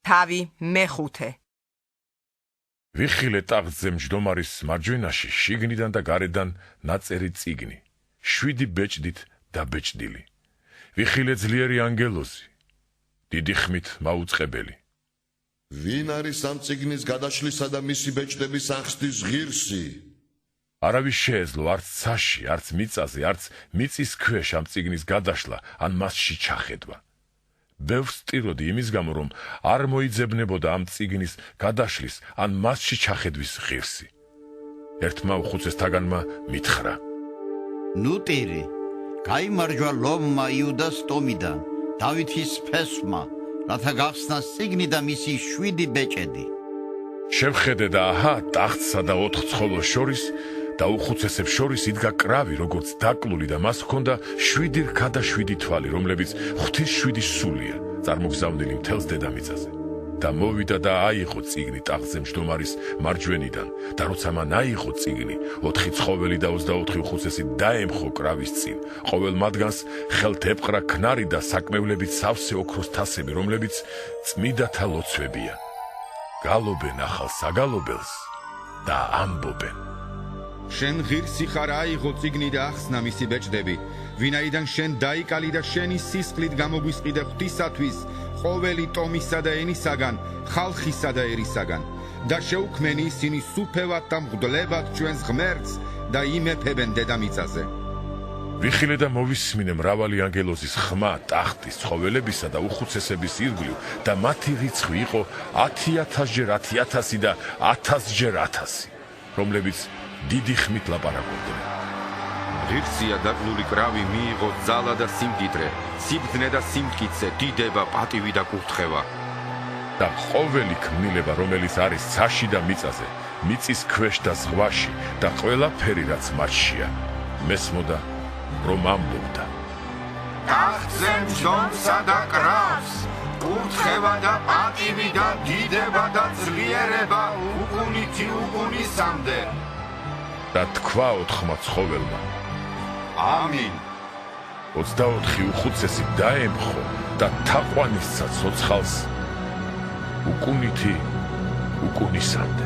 თავი მეხუთე. ვიხილე ტახტზე მჯდომარის მარჯვენაში შიგნიდან და გარედან ნაწერი წიგნი, 7 ბეჭდით დაბეჭდილი. ვიხილე ძლიერი ანგელოზი, დიდი ხმით მაუწყებელი. ვინ არის ამ წიგნის გადაშლისა და მისი ბეჭდების ახსნის ღირსი? არავის შეეძლო არც ცაში, არც მიწაზე, არც მიწის ქვეშ ამ წიგნის გადაშლა ან მასში ჩახედვა. ბევრს სტიროდი იმის გამო, რომ არ მოიძებნებოდა ამ წიგნის გადაშლის ან მასში ჩახედვის ღირსი. ერთმა უხუცესთაგანმა მითხრა: ნუ ტირი, გაიმარჯვა ლომმა იუდას ტომიდან, დავითის ფესვმა, რათა გახსნას წიგნი და მისი 7 ბეჭედი. შევხედე და აჰა, ტახტსა და 4 ცხოველს შორის და უხუცესებს შორის იდგა კრავი, როგორც დაკლული და მას ჰქონდა 7 რქა და 7 თვალი, რომლებიც ღვთის 7 სულია, წარმოგზავნილი მთელს დედამიწაზე. და მოვიდა და აიღო წიგნი ტახტზე მჯდომარის მარჯვენიდან, და როცა მან აიღო წიგნი, 4 ცხოველი და 24 უხუცესი დაემხო კრავის წინ. ყოველ მათგანს ხელთ ეპყრა ქნარი და საკმევლებით სავსე ოქროს თასები, რომლებიც წმიდათა ლოცვებია. გალობენ ახალ საგალობელს და ამბობენ: შენ ღირსი ხარ, აიღო წიგნი და ახსნა მისი ბეჭდები, ვინაიდან შენ დაიკალი და შენი სისხლით გამოგვისყიდე ღვთისათვის ყოველი ტომისა და ენისაგან, ხალხისა და ერისაგან, და შეუქმენი ისინი სუფევად და მღვდლებად ჩვენს ღმერთს და იმეფებენ დედამიწაზე. ვიხილე და მოვისმინე მრავალი ანგელოზის ხმა ტახტის, ცხოველებისა და უხუცესების ირგვლივ და მათი რიცხვი იყო 10,000-ჯერ 10,000 და 1000-ჯერ 1000, რომლებიც დიდი ხმით ლაპარაკობდნენ. ღირსია დაკლული კრავი, მიიღო ძალა და სიმდიდრე, სიბრძნე და სიმტკიცე, დიდება, პატივი და კურთხევა. და ყოველი ქმნილება, რომელიც არის ცაში და მიწაზე, მიწის ქვეშ და ზღვაში და ყველაფერი, რაც მათშია, მესმოდა, რომ ამბობდა: ტახტზე მჯდომსა და კრავს, კურთხევა და პატივი და დიდება და ძლიერება უკუნითი უკუნისამდე. და თქვა 4 ცხოველმა: ამინ. 24 უხუცესი დაემხო და თაყვანისცა ცოცხალს უკუნითი უკუნისამდე.